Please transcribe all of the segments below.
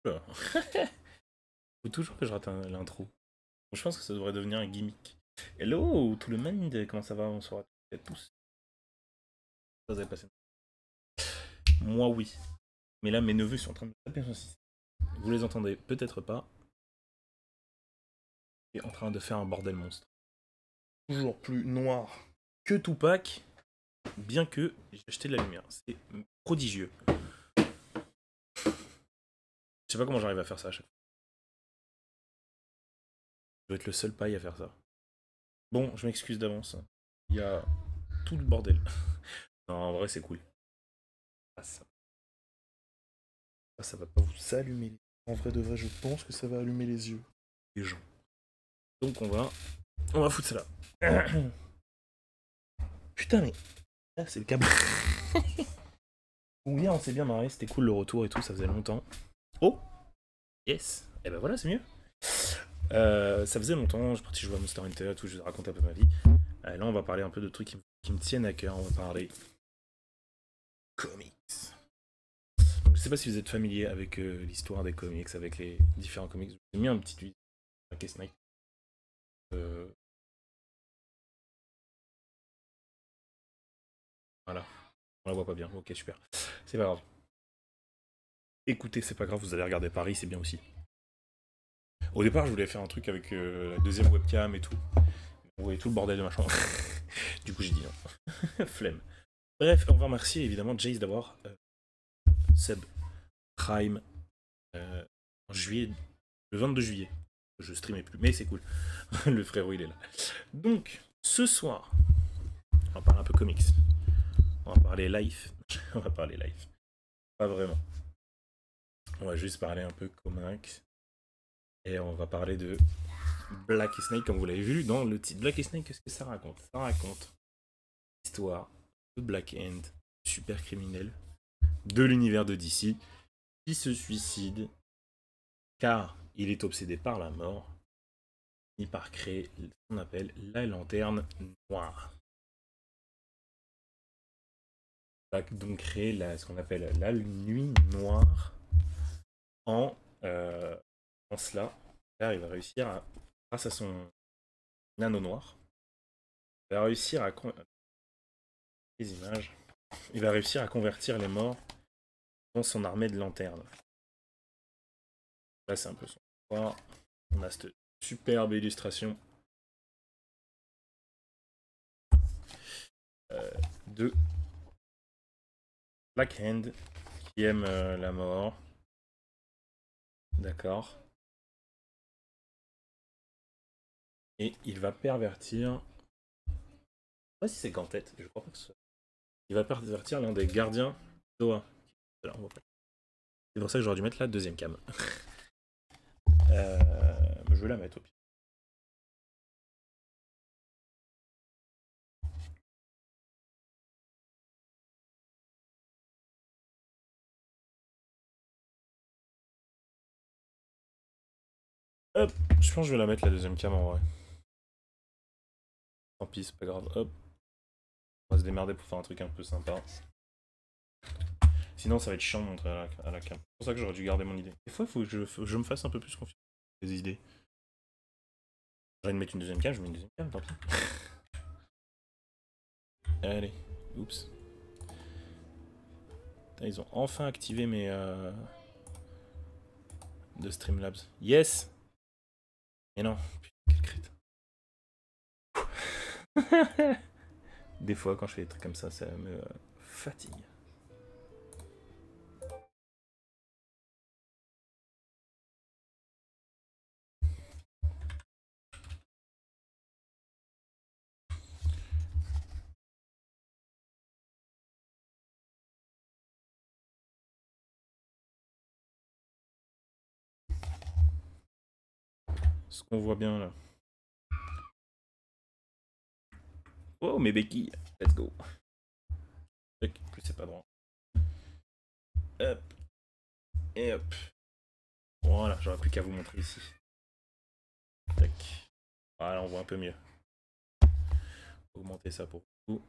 Oula. Faut toujours que je rate l'intro. Je pense que ça devrait devenir un gimmick. Hello tout le monde, comment ça va? Bonsoir à tous. Vous avez passé. Moi oui. Mais là mes neveux sont en train de me taper sur système. Vous les entendez peut-être pas. Et en train de faire un bordel monstre. Toujours plus noir que Tupac. Bien que j'ai acheté de la lumière. C'est prodigieux. Je sais pas comment j'arrive à faire ça à chaque fois. Je dois être le seul paille à faire ça. Bon, je m'excuse d'avance. Il y a tout le bordel. Non, en vrai, c'est cool. Ah, ça va pas vous allumer les yeux. En vrai de vrai, je pense que ça va allumer les yeux des gens. Donc on va foutre ça là. Putain, mais là, c'est le câble. Hier, on s'est bien marré, c'était cool le retour et tout, ça faisait longtemps. Oh, yes. Et ben voilà, c'est mieux. Ça faisait longtemps, je suis parti jouer à Monster Hunter, tout, je raconte un peu ma vie. Là, on va parler un peu de trucs qui me tiennent à cœur. On va parler comics. Donc, je sais pas si vous êtes familier avec l'histoire des comics, avec les différents comics. J'ai mis un petit tweet à Case Night. Voilà, on la voit pas bien. Ok, super. C'est pas grave. Écoutez, c'est pas grave, vous allez regarder Paris, c'est bien aussi. Au départ, je voulais faire un truc avec la deuxième webcam et tout. Vous voyez tout le bordel de ma chambre. Du coup, j'ai dit non. Flemme. Bref, on va remercier évidemment Jace d'avoir sub Prime en juillet, le 22 juillet. Je streamais plus, mais c'est cool. Le frérot, il est là. Donc, ce soir, on va parler un peu comics. On va parler live. On va parler live. Pas vraiment. On va juste parler un peu comics. Et on va parler de Black Snake, comme vous l'avez vu dans le titre. Black Snake, qu'est-ce que ça raconte? Ça raconte l'histoire de Black Hand, super criminel de l'univers de DC, qui se suicide car il est obsédé par la mort et par créer ce qu'on appelle la lanterne noire. Il va donc créer ce qu'on appelle la nuit noire en, en cela, car il va réussir à, grâce à son nano noir, il va réussir à les images, il va réussir à convertir les morts dans son armée de lanternes. Là, c'est un peu son histoire. On a cette superbe illustration de Black Hand qui aime la mort. D'accord. Et il va pervertir. Je sais pas si c'est Gantet, je crois pas que ce soit. Il va pervertir l'un des gardiens d'Oa. C'est pour ça que j'aurais dû mettre la deuxième cam. Je vais la mettre au pire. Hop, je pense que je vais la mettre la deuxième cam en vrai. Tant pis, c'est pas grave. Hop. On va se démerder pour faire un truc un peu sympa. Sinon, ça va être chiant de montrer à la cam. C'est pour ça que j'aurais dû garder mon idée. Des fois, il faut que je me fasse un peu plus confiance dans les idées. J'ai envie de mettre une deuxième cam, je mets une deuxième cam, tant pis. Allez, oups. Putain, ils ont enfin activé mes... de Streamlabs. Yes. Mais non, putain, quel crit. Des fois, quand je fais des trucs comme ça me fatigue. Ce qu'on voit bien là. Oh, mes béquilles. Let's go. Plus c'est pas droit. Hop. Et hop. Voilà, j'aurais plus qu'à vous montrer ici. Tac. Voilà, on voit un peu mieux. Augmenter ça pour vous.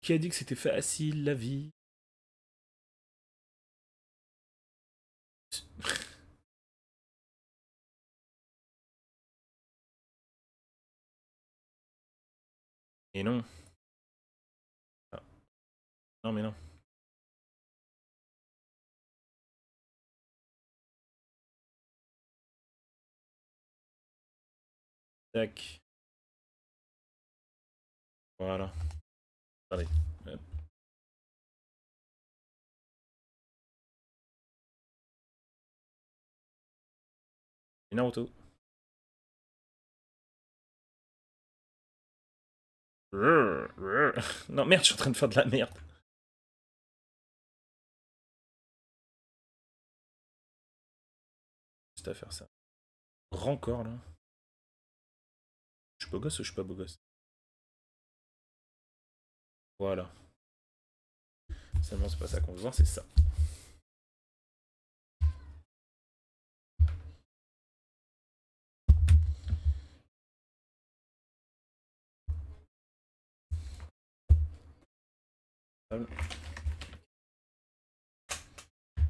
Qui a dit que c'était facile la vie? Et non. Ah. Non mais non. Tac. Voilà. Attendez. Hop. Et Naruto. Non merde, je suis en train de faire de la merde. Juste à faire ça. Rancor là. Je suis beau gosse ou je suis pas beau gosse? Voilà. Seulement c'est pas ça qu'on veut voir, c'est ça.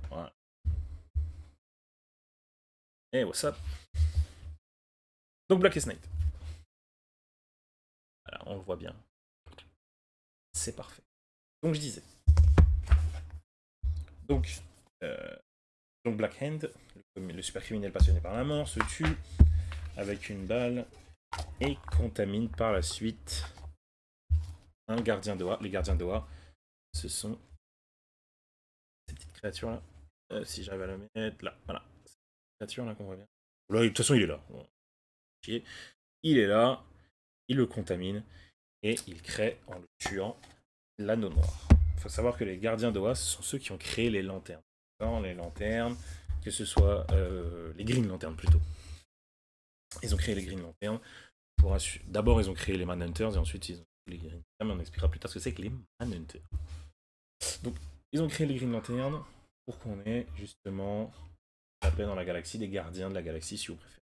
Voilà. Et what's up? Donc Blackest Night. Voilà, on le voit bien. C'est parfait. Donc je disais. Donc, Black Hand, le super criminel passionné par la mort, se tue avec une balle et contamine par la suite un gardien d'Oa. Les gardiens d'Oa, ce sont ces petites créatures là. Si j'arrive à la mettre là, voilà. Cette créature là qu'on voit bien. Là, de toute façon, il est là. Il est là, il le contamine et il crée en le tuant l'anneau noir. Il faut savoir que les gardiens d'Oa, ce sont ceux qui ont créé les lanternes. Les lanternes, que ce soit les Green Lanterns plutôt. Ils ont créé les Green Lanterns. D'abord, ils ont créé les Manhunters et ensuite, ils ont créé les Green Lanterns. Mais on expliquera plus tard ce que c'est que les Manhunters. Donc, ils ont créé les Green Lanterns pour qu'on ait justement la paix dans la galaxie, des gardiens de la galaxie, si vous préférez.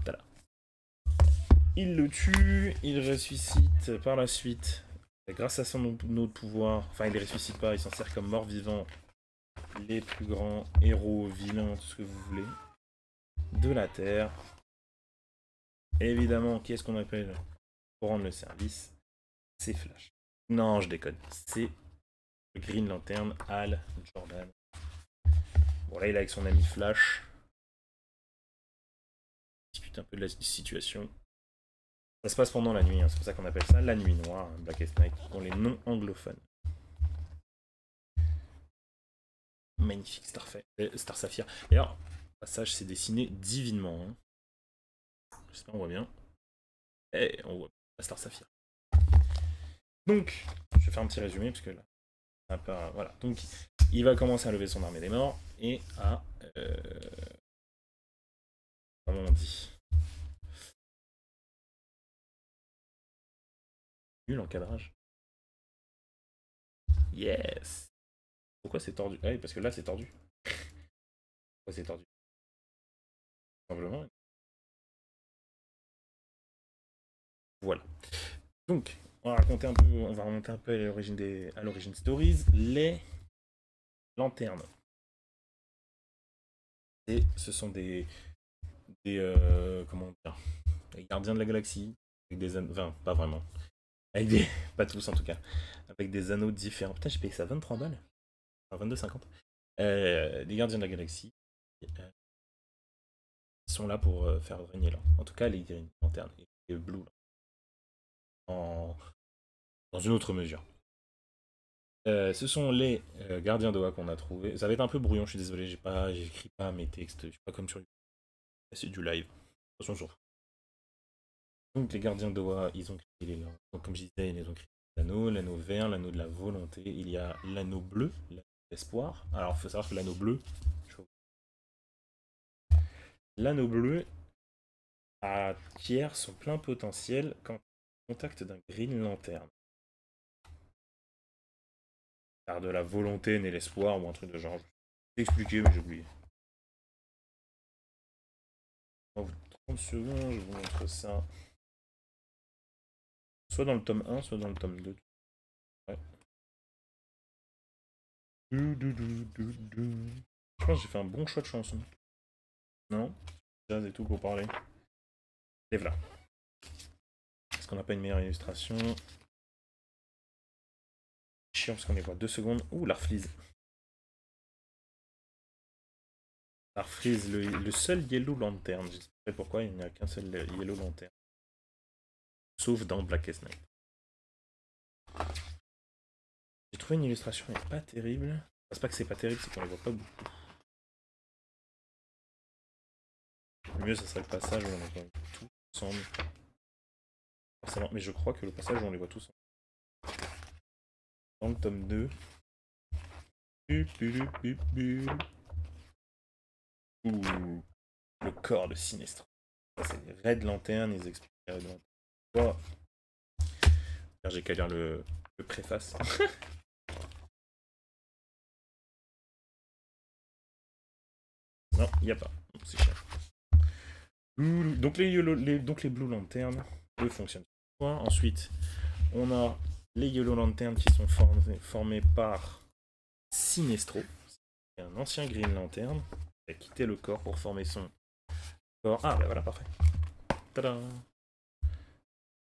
Voilà. Il le tue, il ressuscite par la suite. Et grâce à son autre pouvoir, enfin, il les ressuscite pas, il s'en sert comme mort-vivant. Les plus grands héros, vilains, tout ce que vous voulez, de la Terre. Évidemment, qui est-ce qu'on appelle pour rendre le service? C'est Flash. Non, je déconne. C'est le Green Lantern, Hal Jordan. Bon, là, il est avec son ami Flash. Il discute un peu de la situation. Ça se passe pendant la nuit, hein. C'est pour ça qu'on appelle ça la nuit noire, hein, Blackest Night, pour les non-anglophones. Magnifique Star Sapphire. D'ailleurs, le passage, c'est dessiné divinement. Hein. J'espère qu'on voit bien. Et on voit la Star Sapphire. Donc, je vais faire un petit résumé, parce que là, un peu, voilà. Donc, il va commencer à lever son armée des morts, et à... comment on dit? Nul encadrage. Yes. Pourquoi c'est tordu? Ah oui, parce que là, c'est tordu. Pourquoi c'est tordu? Simplement. Voilà. Donc, on va remonter un peu à l'origine stories. Les lanternes. Et ce sont comment dire, des gardiens de la galaxie. Avec des anneaux, enfin, pas vraiment. Avec des, pas tous en tout cas. Avec des anneaux différents. Putain, j'ai payé ça 23 balles. Enfin, 22,50. Les gardiens de la galaxie sont là pour faire régner là. En tout cas, les Green Lanterns et les Blue là. Dans une autre mesure. Ce sont les gardiens d'Oa qu'on a trouvé. Ça va être un peu brouillon, je suis désolé, j'écris pas mes textes, je suis pas comme sur YouTube. C'est du live. Attention, donc les gardiens d'Oa, ils ont créé les langues. Donc comme je disais, ils ont créé l'anneau vert, l'anneau de la volonté. Il y a l'anneau bleu, l'anneau d'espoir. Alors il faut savoir que l'anneau bleu, l'anneau bleu acquiert son plein potentiel quand il contact d'un Green Lantern. Car de la volonté naît l'espoir ou un truc de genre. Je vais expliquer, mais j'ai oublié. 30 secondes, je vous montre ça. Soit dans le tome 1, soit dans le tome 2. Je pense que j'ai fait un bon choix de chanson. Non? Jazz et tout pour parler. Lève là. Est-ce qu'on n'a pas une meilleure illustration? Chiant parce qu'on les voit 2 secondes. Ouh, l'Arfleeze. L'Arfleeze, le seul Yellow Lantern. Je sais pas pourquoi il n'y a qu'un seul Yellow Lantern. Sauf dans Blackest Night. J'ai trouvé une illustration, elle est pas terrible. C'est pas que c'est pas terrible, c'est qu'on les voit pas beaucoup. Le mieux, ça serait le passage où on les voit tous ensemble. Forcément, mais je crois que le passage où on les voit tous ensemble. Dans le tome 2. Ouh, le corps de Sinestro. Ça, c'est les Red Lantern, ils expliquent les Red Lantern. Oh. J'ai qu'à lire le préface. Non, il n'y a pas. C'est cher. Donc les Blue Lantern, eux, fonctionnent. Ensuite, on a les Yellow Lantern qui sont formés par Sinestro. C'est un ancien Green Lantern qui a quitté le corps pour former son corps. Ah, bah voilà, parfait. Tadam!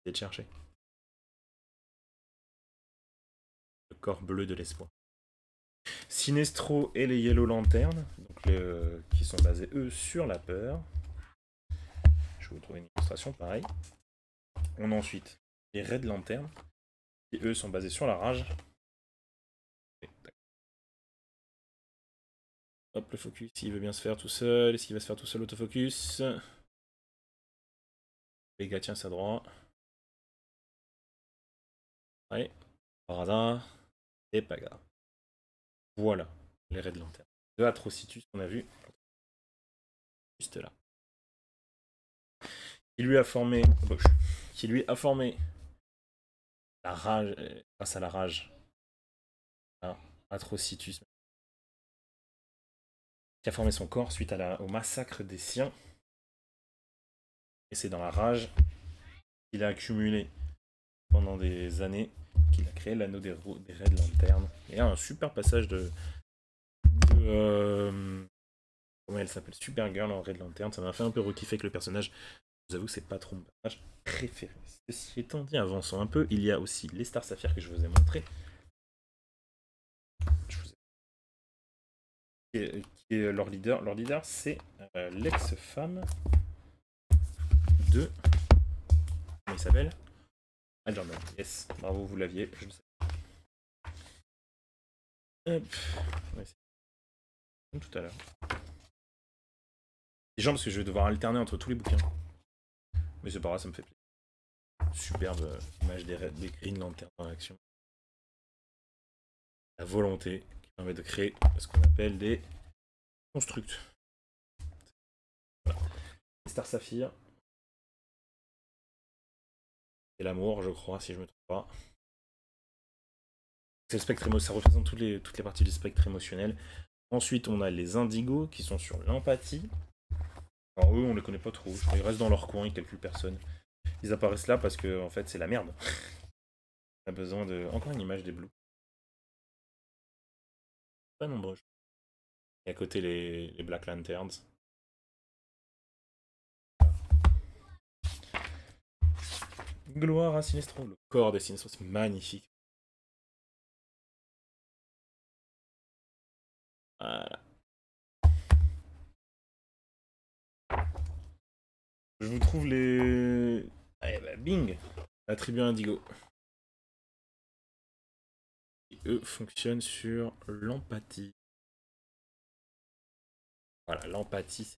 Essayez de chercher. Le corps bleu de l'espoir. Sinestro et les Yellow Lantern, donc qui sont basés, eux, sur la peur. Je vais vous trouver une illustration pareil. On a ensuite les Red Lantern, qui eux sont basés sur la rage. Hop, le focus, il veut bien se faire tout seul. Est-ce qu'il va se faire tout seul l'autofocus? Les gars, tiens, c'est à droite. Ouais, par hasard. C'est pas grave. Voilà, les Red Lantern. De Atrocitus, on a vu. Juste là. Qui lui a formé la rage, grâce à la rage. Hein, Atrocitus. Qui a formé son corps suite au massacre des siens. Et c'est dans la rage qu'il a accumulé pendant des années qu'il a créé l'anneau des Red Lantern. Et un super passage de comment elle s'appelle, Supergirl en Red Lantern. Ça m'a fait un peu rekiffer avec le personnage. Je vous avoue que c'est pas trop mon personnage préféré. Ceci étant dit, avançons un peu, il y a aussi les Star Sapphire que je vous ai montré. Qui est leur leader. Leur leader, c'est l'ex-femme de... Comment il s'appelle? Al Jordan. Yes, bravo, vous l'aviez, je le sais. Hop, ouais, comme tout à l'heure. C'est genre parce que je vais devoir alterner entre tous les bouquins. Mais c'est pas grave, ça me fait plaisir. Superbe image des Green Lantern en action. La volonté qui permet de créer ce qu'on appelle des constructs. Voilà. Star Sapphire. C'est l'amour, je crois, si je me trompe pas. C'est le spectre émotionnel, ça représente toutes les parties du spectre émotionnel. Ensuite, on a les indigos qui sont sur l'empathie. Alors eux, on les connaît pas trop. Ils restent dans leur coin, ils calculent personne. Ils apparaissent là parce que en fait, c'est la merde. On a besoin de... Encore une image des Blues. Pas nombreux. Et à côté, les Black Lanterns. Gloire à Sinestro. Le corps des Sinestro, c'est magnifique. Voilà. Je vous trouve les... Allez, bah, bing! Attribut Indigo. Et eux fonctionnent sur l'empathie. Voilà, l'empathie.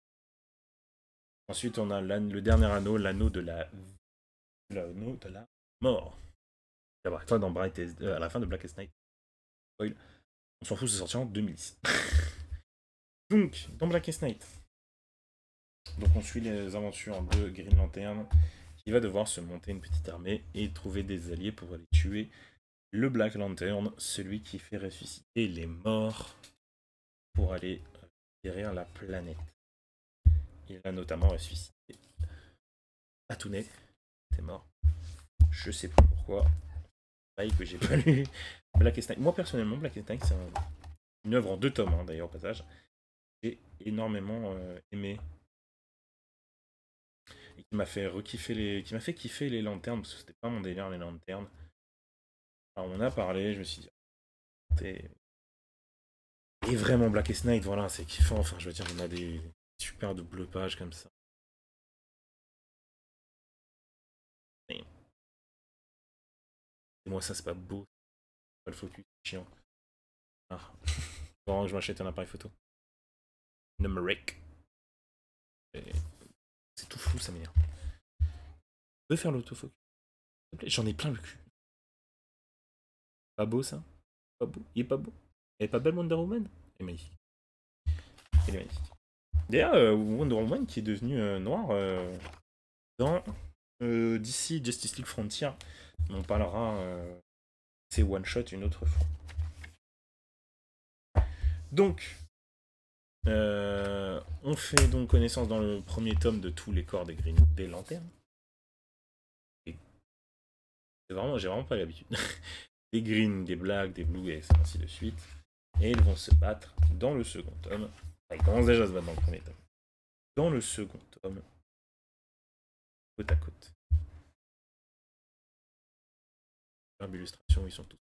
Ensuite, on a le dernier anneau, l'anneau de la mort. Toi, dans à la fin de Blackest Night. Spoil. On s'en fout, c'est sorti en 2010. Donc, dans Blackest Night, donc on suit les aventures de Green Lantern, qui va devoir se monter une petite armée et trouver des alliés pour aller tuer le Black Lantern, celui qui fait ressusciter les morts pour aller guérir la planète. Il a notamment ressuscité Atounet, t'es mort. Je sais pas pourquoi. Pareil que j'ai pas lu Blackest Night. Moi personnellement, Blackest Night, Une œuvre en 2 tomes, hein, d'ailleurs, au passage. J'ai énormément aimé. Et qui m'a fait kiffer les lanternes, parce que c'était pas mon délire, les lanternes. Alors, on a parlé, je me suis dit, et vraiment Blackest Night, voilà, c'est kiffant. Enfin, je veux dire, on a des super double pages comme ça. Et moi, ça, c'est pas beau. Pas le focus, chiant. Ah. Bon, je m'achète un appareil photo. Numeric. C'est tout flou, ça m'énerve. Je peux faire l'autofocus. J'en ai plein le cul. Pas beau, ça? Pas beau. Il est pas beau. Elle est pas belle, Wonder Woman? Elle est magnifique. Elle est magnifique. D'ailleurs, Wonder Woman qui est devenue noire dans DC Justice League Frontier. On parlera c'est one shot une autre fois. Donc, on fait donc connaissance dans le premier tome de tous les corps des lanternes. Et j'ai vraiment pas l'habitude. Des Green, des Black, des Blue et ainsi de suite. Et ils vont se battre dans le second tome. Enfin, ils commencent déjà à se battre dans le premier tome. Dans le second tome, côte à côte. Illustration, ils sont tous.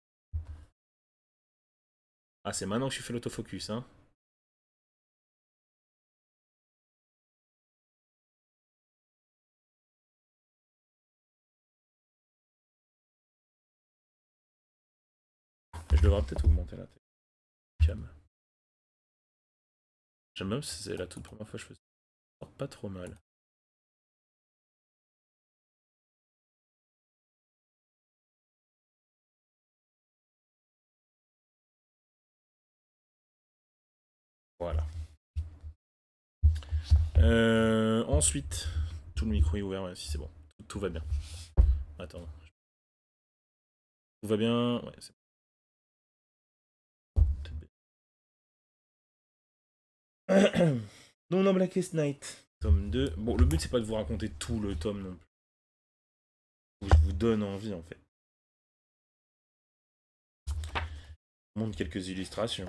Ah, c'est maintenant que je fais l'autofocus, hein. Je devrais peut-être augmenter la cam. J'aime même si c'est la toute première fois que je fais ça. Pas trop mal. Voilà. Ensuite, tout le micro est ouvert, ouais, si c'est bon. Tout va bien. Attends. Tout va bien. Ouais, c'est bon. Non, non, Blackest Night. Tome 2. Bon, le but, c'est pas de vous raconter tout le tome non plus. Faut que je vous donne envie, en fait. Je montre quelques illustrations.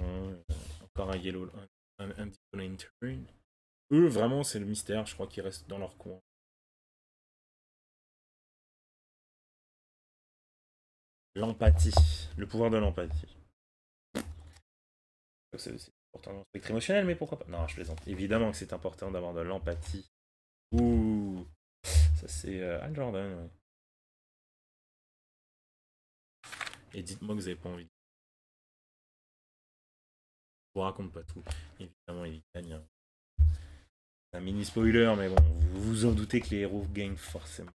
Encore un Yellow. Un Yellow Lantern. Eux, vraiment, c'est le mystère. Je crois qu'ils restent dans leur coin. L'empathie. Le pouvoir de l'empathie. C'est important dans le spectre émotionnel, mais pourquoi pas? Non, je plaisante. Évidemment que c'est important d'avoir de l'empathie. Ouh, ça c'est Al Jordan, ouais. Et dites-moi que vous avez pas envie. Je vous raconte pas tout. Évidemment, il gagne. Hein. Un mini spoiler, mais bon, vous vous en doutez que les héros gagnent forcément.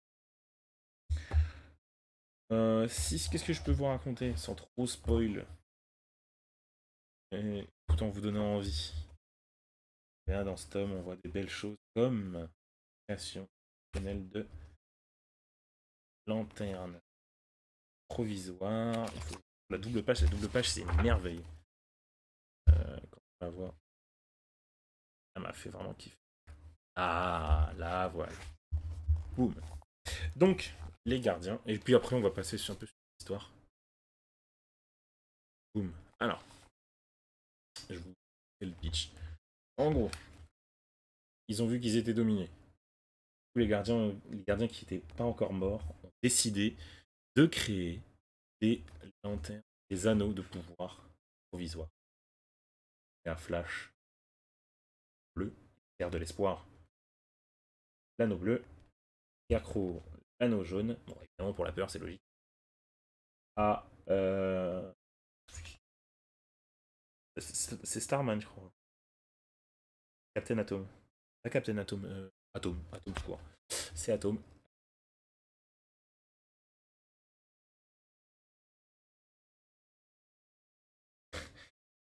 Qu'est-ce que je peux vous raconter sans trop spoil? Et, tout en vous donnant envie. Là, dans ce tome, on voit des belles choses comme la création de lanterne provisoire. La double page, c'est une merveille. Quand on la voit, elle m'a fait vraiment kiffer. Ah, là, voilà. Boum. Donc, les gardiens. Et puis après, on va passer sur un peu sur l'histoire. Boum. Alors, je vous fais le pitch. En gros, ils ont vu qu'ils étaient dominés. Tous les gardiens qui n'étaient pas encore morts ont décidé de créer des lanternes, des anneaux de pouvoir provisoires. Et un flash bleu, terre de l'espoir. L'anneau bleu, Scarecrow, l'anneau jaune. Bon, évidemment, pour la peur, c'est logique. Ah, c'est Starman, je crois. Captain Atom. Pas Captain Atom. Atom tout court. C'est Atom.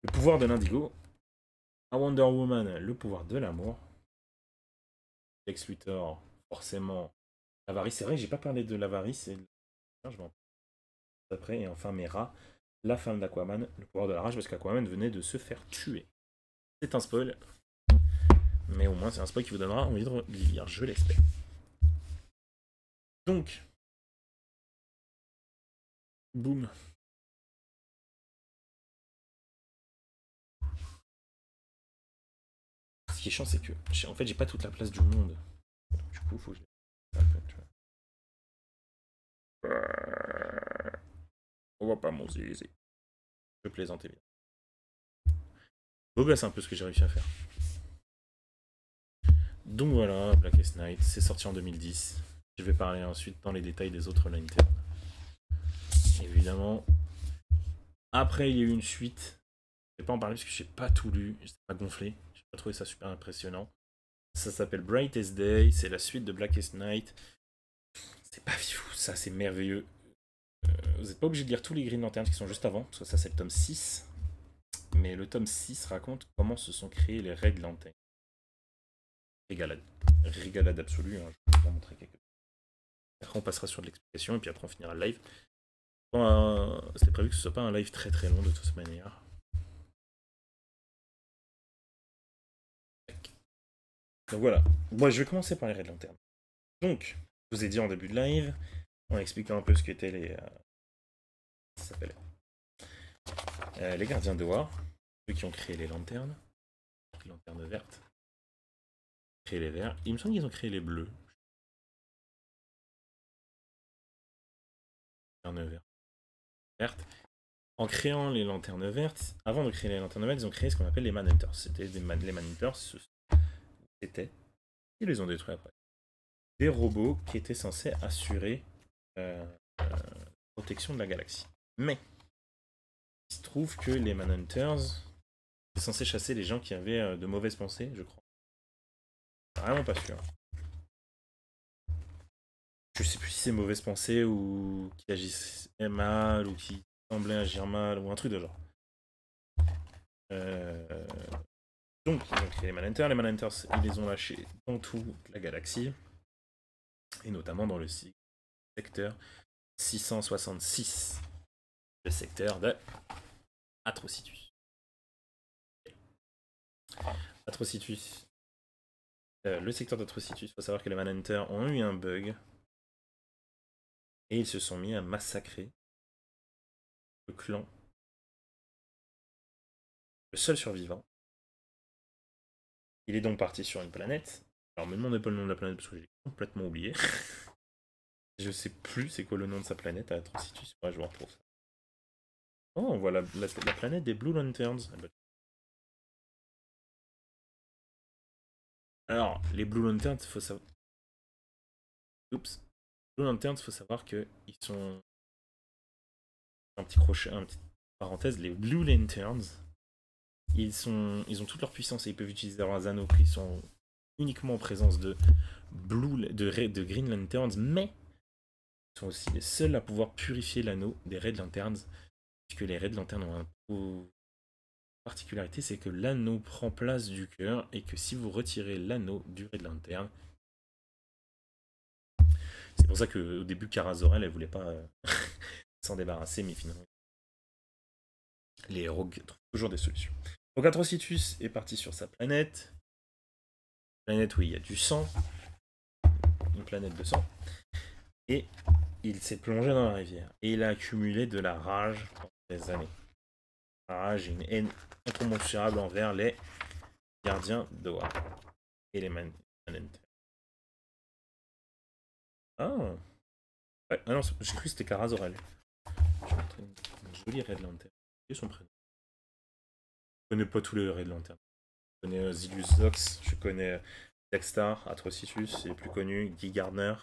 Le pouvoir de l'indigo. À Wonder Woman, le pouvoir de l'amour. Lex Luthor, forcément. L'avarice. C'est vrai, j'ai pas parlé de l'avarice. Je vais en après. Et enfin, Mera, la femme d'Aquaman, le pouvoir de la rage, parce qu'Aquaman venait de se faire tuer. C'est un spoil. Mais au moins, c'est un spoil qui vous donnera envie de lire, je l'espère. Donc, boum. qui est chiant, c'est que en fait, j'ai pas toute la place du monde. Donc, du coup, faut que je... On va pas mon zizi. Je plaisantais bien. Beau gosse un peu ce que j'ai réussi à faire. Donc voilà, Blackest Night, c'est sorti en 2010. Je vais parler ensuite dans les détails des autres lanterns. Évidemment, après il y a eu une suite. Je vais pas en parler parce que j'ai pas tout lu, ça m'a gonflé. J'ai pas trouvé ça super impressionnant. Ça s'appelle Brightest Day, c'est la suite de Blackest Night. C'est pas fou, ça c'est merveilleux. Vous n'êtes pas obligé de lire tous les Green Lanterns qui sont juste avant, parce que ça c'est le tome 6. Mais le tome 6 raconte comment se sont créés les Red Lanterns. Régalade absolue, hein. Je vais vous en montrer quelques. Après on passera sur de l'explication et puis après on finira le live. C'était prévu que ce soit pas un live très très long de toute manière. Donc voilà, moi je vais commencer par les Red Lanterns. Donc, je vous ai dit en début de live, en expliquant un peu ce qu'étaient les... ça s'appelle les gardiens de War, ceux qui ont créé les lanternes vertes, créé les verts. Il me semble qu'ils ont créé les bleus. Lanternes vertes. En créant les lanternes vertes, avant de créer les lanternes vertes, ils ont créé ce qu'on appelle les Manhunters. C'était les Manhunters, c'était, ils les ont détruits après. Des robots qui étaient censés assurer la protection de la galaxie. Mais il se trouve que les Manhunters étaient censés chasser les gens qui avaient de mauvaises pensées, je crois. Vraiment pas sûr. Je sais plus si c'est mauvaise pensée ou qui agissaient mal ou qui semblaient agir mal ou un truc de genre. Donc ils ont créé les Manhunters. Les Manhunters, ils les ont lâchés dans toute la galaxie et notamment dans le secteur 666, le secteur de Atrocitus. Atrocitus. Le secteur d'Atrocitus, il faut savoir que les Manhunters ont eu un bug et ils se sont mis à massacrer le clan, le seul survivant. Il est donc parti sur une planète. Alors, me demandez pas le nom de la planète parce que j'ai complètement oublié. Je sais plus c'est quoi le nom de sa planète à Atrocitus. Ouais, je vous retrouve ça. Oh, on voit la planète des Blue Lanterns. Alors, les Blue Lanterns, il faut savoir. Oups. Blue Lanterns, il faut savoir qu'ils sont. Un petit crochet, une petite parenthèse. Les Blue Lanterns, ils ont toute leur puissance et ils peuvent utiliser leurs anneaux qui sont uniquement en présence de Green Lanterns, mais ils sont aussi les seuls à pouvoir purifier l'anneau des Red Lanterns, puisque les Red Lanterns ont une particularité, c'est que l'anneau prend place du cœur et que si vous retirez l'anneau du Red Lantern, c'est pour ça qu'au début Kara Zor-El elle voulait pas s'en débarrasser, mais finalement les rogues trouvent toujours des solutions. Donc Atrocitus est parti sur sa planète, où il y a du sang, une planète de sang, et il s'est plongé dans la rivière et il a accumulé de la rage pendant des années. La rage et une haine incommensurable envers les gardiens de War et les Manhunters. Ah ouais, ah non, j'ai cru que c'était Kara Zor-El. Je vais montrer une jolie Red Lantern. Quel est son prénom? Je connais pas tous les Red Lantern. Je connais Zilius Zox, je connais Dexstar, Atrocitus, c'est plus connu, Guy Gardner.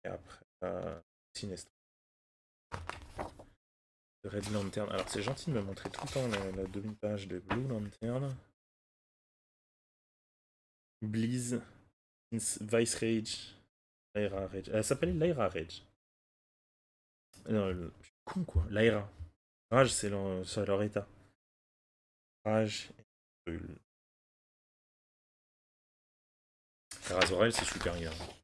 Et après, Sinestra. Red Lantern. Alors c'est gentil de me montrer tout le temps la demi-page de Blue Lantern. Bleeze, Vice Rage, Lyra Rage. Elle s'appelle Lyra Rage. Non, je suis con quoi. Lyra. Rage, c'est leur état. Rage et brûle. Kara Zor-El, c'est super grave.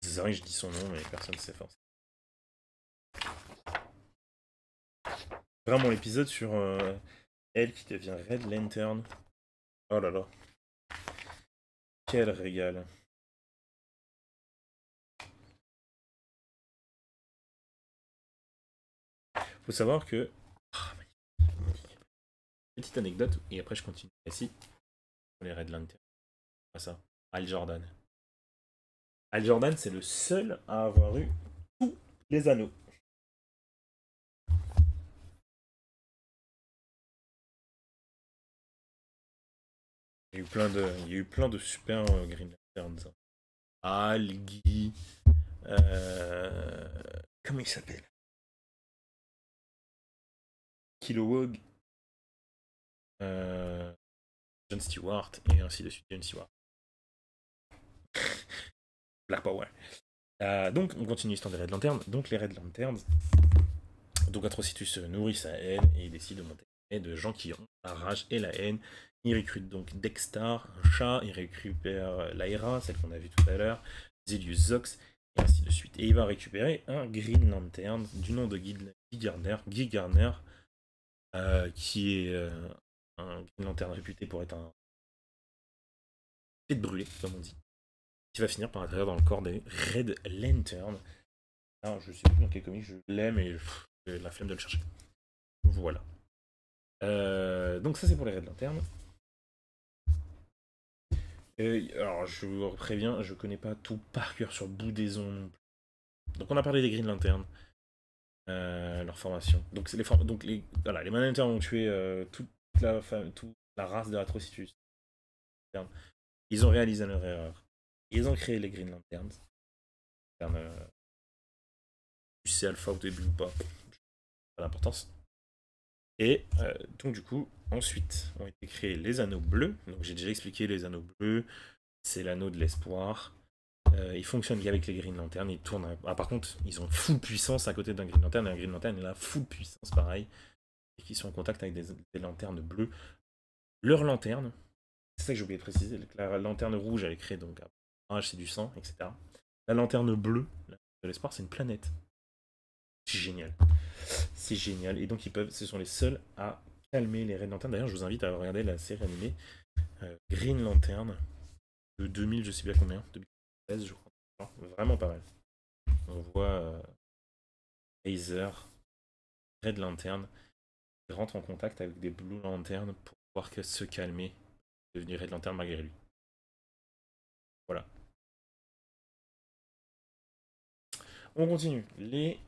C'est vrai que je dis son nom, mais personne ne sait forcément. Vraiment l'épisode sur elle qui devient Red Lantern. Oh là là. Quel régal. Faut savoir que Petite anecdote, et après je continue ici. Pour les Red Lantern. Pas ça. Hal Jordan. Hal Jordan, c'est le seul à avoir eu tous les anneaux. Il y a eu plein de super Green Lanterns. Hal, Guy. Comment il s'appelle? Kilowog. John Stewart, et ainsi de suite. John Stewart. Black Power. Donc, on continue l'histoire des Red Lanterns. Donc, les Red Lanterns. Donc, Atrocitus nourrit sa haine et il décide de monter de gens qui ont la rage et la haine. Il recrute donc Dexter, un chat. Il récupère Lyra, celle qu'on a vue tout à l'heure. Zelius Zox, et ainsi de suite. Et il va récupérer un Green Lantern du nom de Guy Gardner. Guy Gardner, qui est un Green Lantern réputé pour être un tête brûlée, comme on dit, qui va finir par atterrir dans le corps des Red Lantern. Alors, je sais plus dans quel comic je l'ai, mais j'ai la flemme de le chercher. Voilà. Donc ça c'est pour les Red Lantern. Alors je vous préviens, je connais pas tout par cœur sur Boudaison non plus. Donc on a parlé des Green Lantern, leur formation. Donc c'est les Man Lantern ont tué toute la race de Atrocitus. Ils ont réalisé leur erreur. Ils ont créé les Green Lanterns. C'est alpha au début ou pas, pas d'importance. Et donc du coup, ensuite ont été créés les anneaux bleus. Donc j'ai déjà expliqué les anneaux bleus. C'est l'anneau de l'espoir. Ils fonctionnent qu'avec les Green Lanterns. Ils tournent. Par contre, ils ont full puissance à côté d'un Green Lantern. Et un Green Lantern il a full puissance pareil. Et qui sont en contact avec des lanternes bleues. Leur lanterne, c'est ça que j'ai oublié de préciser. La lanterne rouge, elle est créée donc à c'est du sang, etc. La lanterne bleue de l'espoir, c'est une planète. C'est génial. C'est génial. Et donc ce sont les seuls à calmer les Red Lantern. D'ailleurs, je vous invite à regarder la série animée Green Lantern de 2000, je sais bien combien, 2013, je crois. Vraiment pas mal. On voit Laser, Red Lantern, qui rentre en contact avec des Blue Lantern pour pouvoir se calmer, devenir Red Lantern malgré lui. Voilà. On continue. Les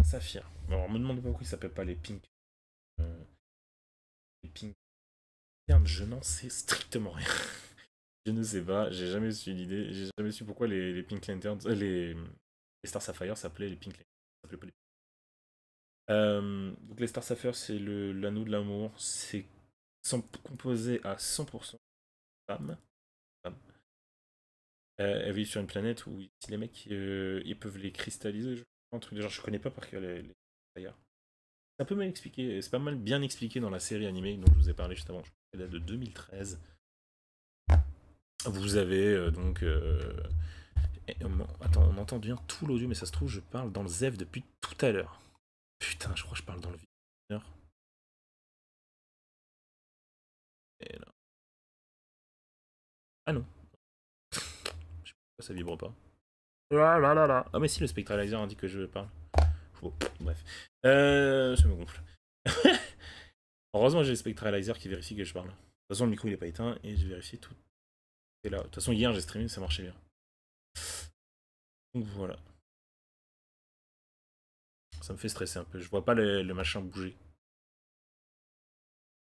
Saphirs. Alors, me demandez pas pourquoi ils s'appellent pas les Pink. Les Pink. Je n'en sais strictement rien. Je ne sais pas, j'ai jamais su l'idée, j'ai jamais su pourquoi les Pink Lanterns, les Star Sapphire s'appelaient les Pink Lanterns. Donc les Star Sapphire, c'est l'anneau de l'amour, c'est composé à 100% de femmes. Elles vivent sur une planète où si les mecs ils peuvent les cristalliser, un truc de genre, je connais pas par cœur les Sapphire. C'est un peu mal expliqué, c'est pas mal bien expliqué dans la série animée dont je vous ai parlé juste avant, je crois qu'elle date de 2013. Vous avez donc... Attends, on entend bien tout l'audio, mais ça se trouve, je parle dans le ZEF depuis tout à l'heure. Putain, je crois que je parle dans le vidéo. Et là. Ah non. Je sais pas pourquoi ça vibre pas. Là là là là. Ah mais si, le Spectralizer indique que je parle. Oh, bref. Ça me gonfle. Heureusement, j'ai le Spectralizer qui vérifie que je parle. De toute façon, le micro il est pas éteint et je vérifie tout. Et là, de toute façon, hier j'ai streamé, ça marchait bien. Donc voilà. Ça me fait stresser un peu. Je vois pas le machin bouger.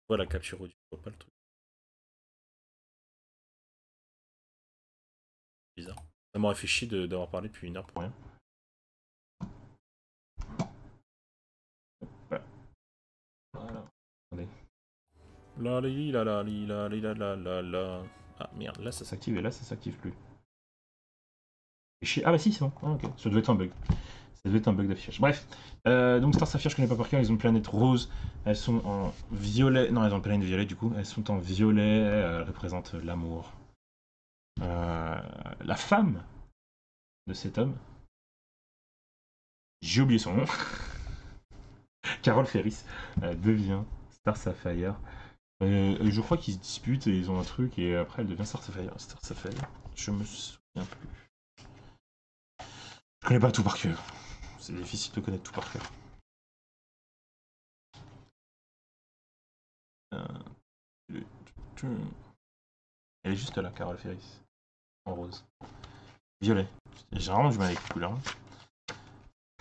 Je vois la capture audio, je vois pas le truc. Bizarre. Ça m'aurait fait chier d'avoir parlé depuis 1 heure pour rien. Voilà. Attendez. La. Ah merde, là ça s'active et là ça s'active plus. Ah bah si, c'est bon. Ah, ok. Ça doit être un bug. Ça doit être un bug d'affichage. Bref. Donc Star Sapphire, je connais pas par cœur. Ils ont une planète rose. Elles sont en violet. Non, elles ont une planète violet du coup. Elles sont en violet. Elles représentent l'amour. La femme de cet homme. J'ai oublié son nom. Carol Ferris devient Star Sapphire. Je crois qu'ils se disputent et ils ont un truc et après elle devient Star Sapphire. Star Sapphire. Je me souviens plus. Je connais pas tout par cœur. C'est difficile de connaître tout par cœur. Elle est juste là, Carole Ferris. En rose. Violet. J'ai vraiment du mal avec les couleurs.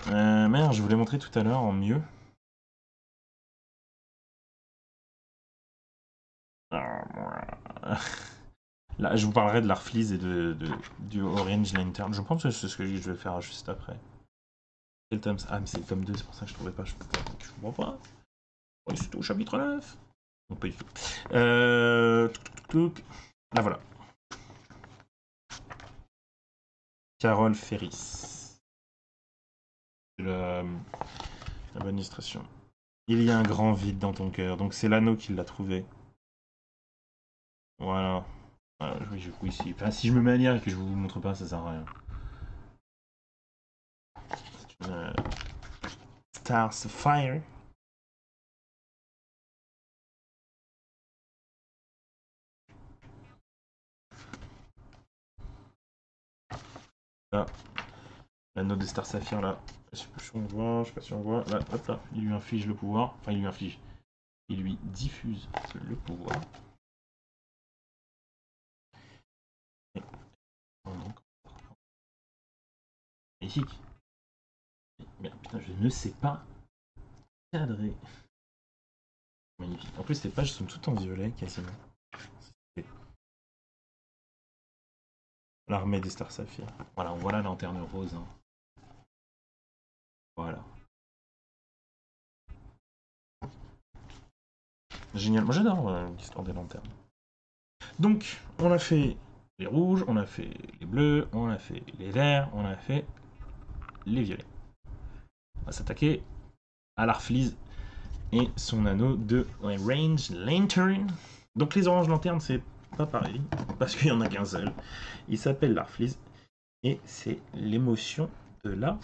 Merde, je vous l'ai montré tout à l'heure en mieux. Là, je vous parlerai de l'Arfleeze et du Orange Lantern. Je pense que c'est ce que je vais faire juste après. Quel tome? Ah, mais c'est le tome 2, c'est pour ça que je trouvais pas. Je comprends pas. On est au chapitre 9. Non, pas du tout. Là, voilà. Carole Ferris. L'administration. Il y a un grand vide dans ton cœur. Donc c'est l'anneau qui l'a trouvé. Voilà. Oui, si. Enfin, si je me mets à lire et que je vous montre pas, ça sert à rien. C'est une Star Sapphire. Là. L'anneau de Star Sapphire là. Je sais pas si on voit. Là, hop là. Il lui inflige le pouvoir. Enfin, il lui inflige. Il lui diffuse le pouvoir. Magnifique. Mais putain, je ne sais pas cadrer. Magnifique. En plus, les pages sont toutes en violet quasiment. L'armée des Star Sapphire. Voilà, on voit la lanterne rose. Hein. Voilà. Génial. Moi j'adore l'histoire des lanternes. Donc, on a fait les rouges, on a fait les bleus, on a fait les verts, on a fait les violets. On va s'attaquer à l'Arfleeze et son anneau de Range Lantern. Donc les oranges lanternes, c'est pas pareil, parce qu'il y en a qu'un seul. Il s'appelle l'Arfleeze et c'est l'émotion de la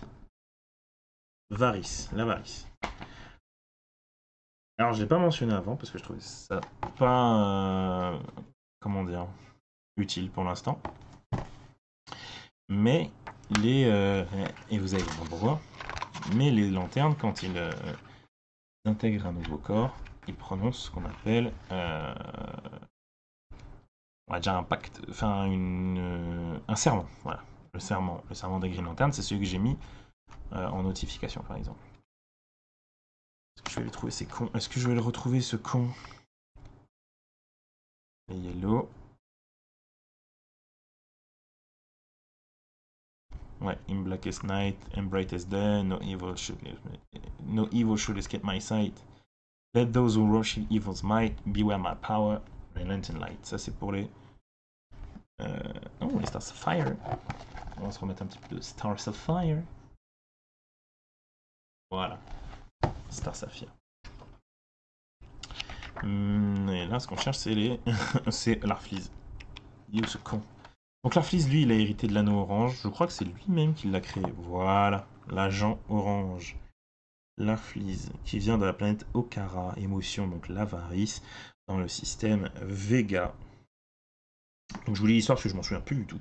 varice. La varice. Alors je l'ai pas mentionné avant parce que je trouvais ça pas comment dire utile pour l'instant. Mais les et vous allez comprendre pourquoi. Mais les lanternes, quand ils intègrent un nouveau corps, ils prononcent ce qu'on appelle on va dire un pacte, enfin un serment. Voilà, le serment des Green Lanterns, c'est celui que j'ai mis en notification par exemple. Est-ce que je vais le trouver, c'est con. Est-ce que je vais le retrouver ce con? Les yellow. Ouais, in blackest night, and brightest day, no evil should escape my sight. Let those who worship evil's might beware my power, relent and light. Ça c'est pour les oh, les Star Sapphire. On va se remettre un petit peu de Star Sapphire. Voilà, Star Sapphire. Et là, ce qu'on cherche, c'est les c'est l'Arfleeze. Il est où ce con? Donc l'Arfleeze, lui, il a hérité de l'anneau orange. Je crois que c'est lui-même qui l'a créé. Voilà, l'agent orange. L'Arfleeze, qui vient de la planète Okara, émotion, donc l'avarice, dans le système Vega. Donc je vous lis l'histoire parce que je m'en souviens plus du tout.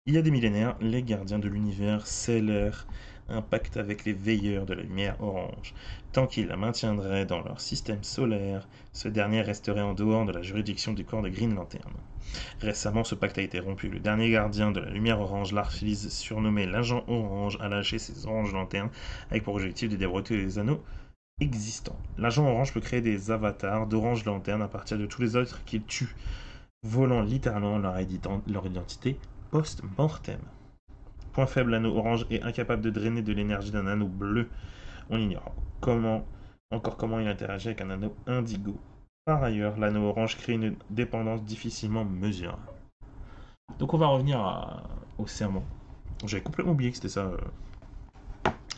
Il y a des millénaires, les gardiens de l'univers scellèrent un pacte avec les veilleurs de la lumière orange. Tant qu'ils la maintiendraient dans leur système solaire, ce dernier resterait en dehors de la juridiction du corps de Green Lantern. Récemment, ce pacte a été rompu. Le dernier gardien de la lumière orange, l'Arfleeze, surnommé l'agent orange, a lâché ses oranges lanternes avec pour objectif de débroussailler les anneaux existants. L'agent orange peut créer des avatars d'orange lanterne à partir de tous les autres qu'il tue, volant littéralement leur identité post-mortem. Point faible, l'anneau orange est incapable de drainer de l'énergie d'un anneau bleu. On ignore comment il interagit avec un anneau indigo. Par ailleurs, l'anneau orange crée une dépendance difficilement mesurable. Donc on va revenir au serment. J'avais complètement oublié que c'était ça.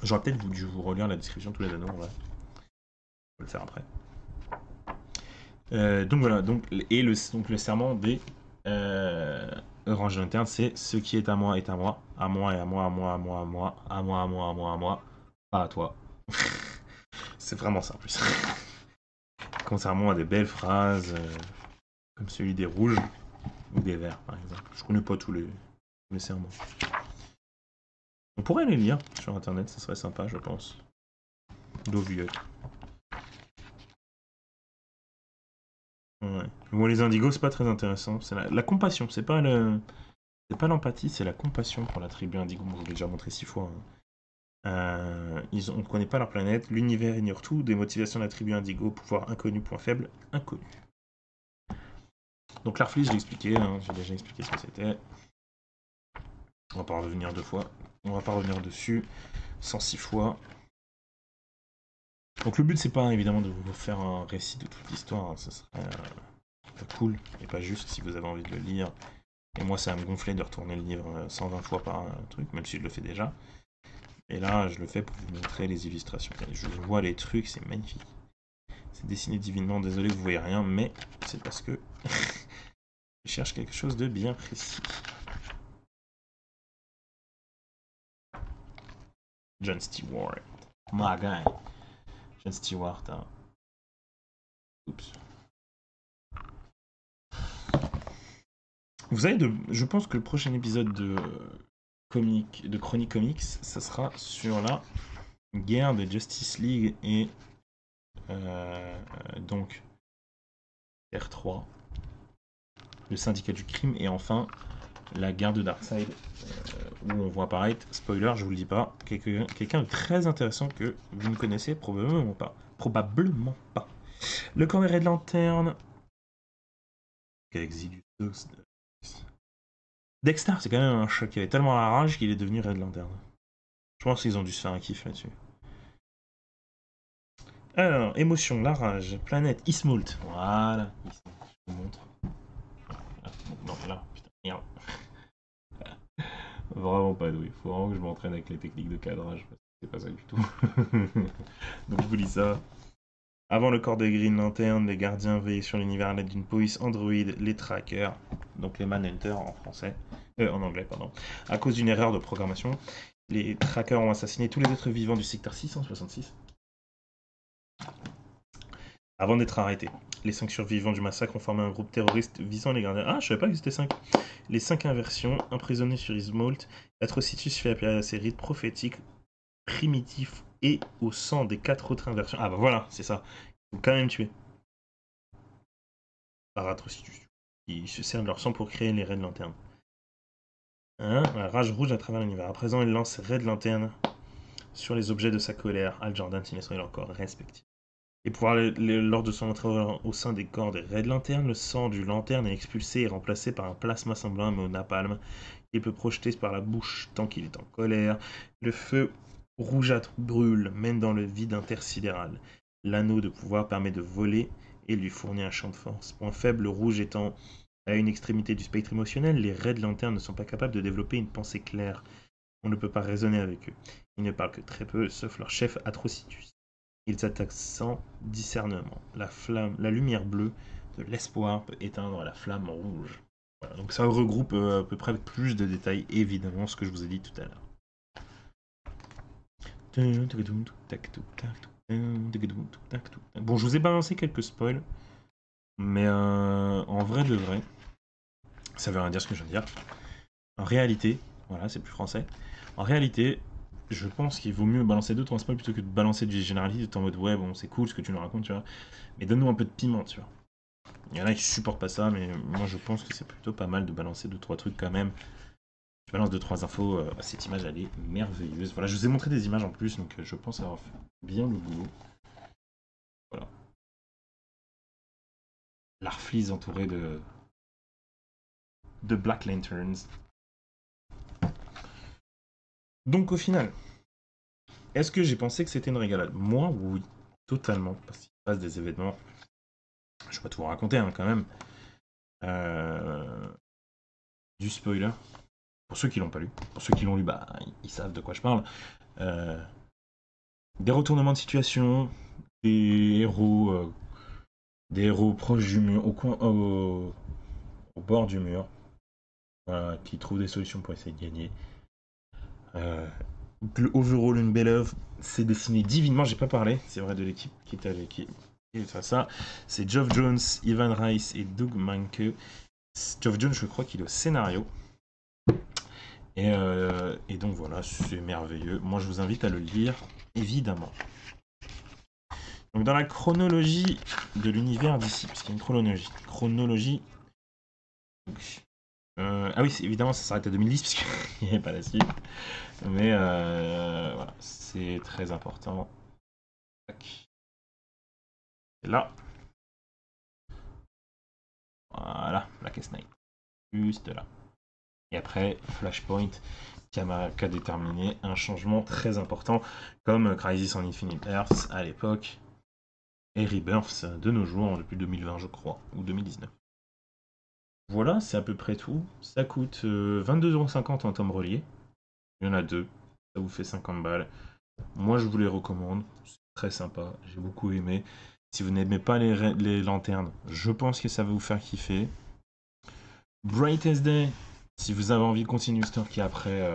J'aurais peut-être dû vous relire la description de tous les anneaux, en vrai. Je vais le faire après. Donc voilà, le serment des Orange Lantern, c'est ce qui est à moi, à moi et à moi, à moi, à moi, à moi, à moi, à moi, à moi, à moi, pas à toi. C'est vraiment simple. Contrairement à des belles phrases comme celui des rouges ou des verts, par exemple. Je connais pas tous les serments. On pourrait les lire sur internet, ça serait sympa, je pense. D'au vieux. Ouais. Bon, les indigos, c'est pas très intéressant. C'est la compassion, c'est pas le... C'est pas l'empathie, c'est la compassion pour la tribu indigo. Bon, je l'ai déjà montré 6 fois, hein. On ne connaît pas leur planète, l'univers ignore tout, des motivations de la tribu indigo, pouvoir inconnu, point faible, inconnu. Donc l'Arflis, j'ai expliqué, hein, j'ai déjà expliqué ce que c'était. On va pas revenir 2 fois. On va pas revenir dessus 106 fois. Donc le but, c'est pas évidemment de vous faire un récit de toute l'histoire, hein. Ce serait cool et pas juste si vous avez envie de le lire. Et moi, ça va me gonfler de retourner le livre 120 fois par truc, même si je le fais déjà. Et là, je le fais pour vous montrer les illustrations. Et je vois les trucs, c'est magnifique. C'est dessiné divinement, désolé, vous voyez rien, mais c'est parce que je cherche quelque chose de bien précis. John Stewart. My guy. John Stewart, hein. Oups. Vous savez, je pense que le prochain épisode de Chronic Comics, ça sera sur la guerre de Justice League et donc R3, le syndicat du crime, et enfin la guerre de Darkseid, où on voit apparaître, spoiler, je vous le dis pas, quelqu'un de très intéressant que vous ne connaissez probablement pas. Probablement pas. Le camp des Red Lantern. Dexter, c'est quand même un chat qui avait tellement la rage qu'il est devenu Red Lantern. Je pense qu'ils ont dû se faire un kiff là-dessus. Alors, émotion, la rage, planète, Ismolt. Voilà, Ismolt, je vous montre. Non, là, putain, merde. Vraiment pas doué. Faut vraiment que je m'entraîne avec les techniques de cadrage. C'est pas ça du tout. Donc je vous lis ça. Avant le corps de Green Lantern, les gardiens veillaient sur l'univers à l'aide d'une police Android, les trackers, donc les Manhunters en français, en anglais, pardon. À cause d'une erreur de programmation, les trackers ont assassiné tous les êtres vivants du secteur 666 avant d'être arrêtés. Les 5 survivants du massacre ont formé un groupe terroriste visant les gardiens. Ah, je savais pas qu'ils étaient 5. Les 5 inversions, emprisonnés sur Ismolt, Atrocitus fait appel à la série prophétique, primitif et au sang des 4 autres inversions. Ah bah voilà, c'est ça. Il faut quand même tuer. Par Atrocitus. Ils se servent de leur sang pour créer les Red Lantern. Hein, la rage rouge à travers l'univers. À présent, il lance Red Lantern sur les objets de sa colère, Hal Jordan, Sinestro et leur corps respectifs. Et lors de son entrée au sein des corps des Red Lantern, le sang du lanterne est expulsé et remplacé par un plasma semblant au napalm. Il peut projeter par la bouche tant qu'il est en colère. Le feu rougeâtre brûle, mène dans le vide intersidéral. L'anneau de pouvoir permet de voler et lui fournit un champ de force. Point faible, le rouge étant à une extrémité du spectre émotionnel, les Red Lantern ne sont pas capables de développer une pensée claire. On ne peut pas raisonner avec eux. Ils ne parlent que très peu, sauf leur chef Atrocitus. Ils attaquent sans discernement. La lumière bleue de l'espoir peut éteindre la flamme rouge. Voilà, donc ça regroupe à peu près avec plus de détails, évidemment, ce que je vous ai dit tout à l'heure. Bon, je vous ai balancé quelques spoils, mais en vrai de vrai, ça veut rien dire ce que je viens de dire. En réalité, voilà, c'est plus français. En réalité, je pense qu'il vaut mieux balancer 2-3 spoils plutôt que de balancer du généraliste en mode ouais, bon, c'est cool ce que tu nous racontes, tu vois. Mais donne-nous un peu de piment, tu vois. Il y en a qui supportent pas ça, mais moi je pense que c'est plutôt pas mal de balancer 2-3 trucs quand même. Je balance 2-3 infos. Cette image, elle est merveilleuse. Voilà, je vous ai montré des images en plus, donc je pense avoir fait bien le boulot. Voilà. L'Arfleeze entouré de Black Lanterns. Donc au final, est-ce que j'ai pensé que c'était une régalade? Moi, oui, totalement, parce qu'il se passe des événements. Je vais pas tout vous raconter, hein, quand même. Du spoiler. Pour ceux qui l'ont pas lu. Pour ceux qui l'ont lu, bah, ils savent de quoi je parle. Des retournements de situation, des héros proches du mur, au bord du mur, qui trouvent des solutions pour essayer de gagner. Le overall, une belle œuvre. C'est dessiné divinement. J'ai pas parlé, c'est vrai, de l'équipe qui est avec qui fait ça. C'est Geoff Jones, Ivan Rice et Doug Mahnke. Geoff Jones, je crois qu'il est au scénario. Et donc voilà, c'est merveilleux. Moi, je vous invite à le lire, évidemment. Donc dans la chronologie de l'univers d'ici, parce qu'il y a une chronologie. Donc, ah oui, évidemment, ça s'arrête à 2010, puisqu'il n'y avait pas la suite. Mais voilà, c'est très important. Tac. Et là. Voilà, Blackest Night. Juste là. Et après, Flashpoint, qui a déterminé un changement très important, comme Crisis on Infinite Earths à l'époque, et Rebirths de nos jours, depuis 2020, je crois, ou 2019. Voilà, c'est à peu près tout. Ça coûte 22,50€ en tome relié. Il y en a 2. Ça vous fait 50 balles. Moi, je vous les recommande. C'est très sympa. J'ai beaucoup aimé. Si vous n'aimez pas les lanternes, je pense que ça va vous faire kiffer. Brightest Day, si vous avez envie de continuer le story après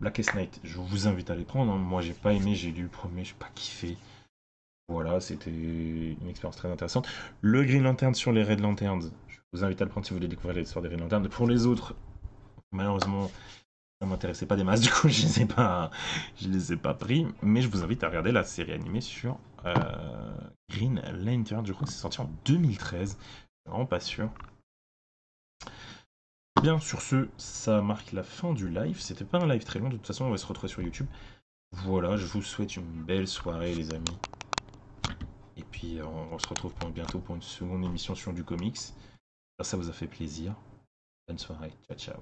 Blackest Night, je vous invite à les prendre. Hein. Moi, j'ai pas aimé, j'ai lu le premier, j'ai pas kiffé. Voilà, c'était une expérience très intéressante. Le Green Lantern sur les Red Lanterns, je vous invite à le prendre si vous voulez découvrir l'histoire des Red Lanterns. Pour les autres, malheureusement, ça m'intéressait pas des masses, du coup, je les ai pas pris. Mais je vous invite à regarder la série animée sur Green Lantern. Je crois que c'est sorti en 2013. Je suis vraiment pas sûr. Bien, sur ce, ça marque la fin du live. C'était pas un live très long, de toute façon, on va se retrouver sur YouTube. Voilà, je vous souhaite une belle soirée, les amis. Et puis, on se retrouve bientôt pour une seconde émission sur du comics. Ça vous a fait plaisir. Bonne soirée. Ciao, ciao.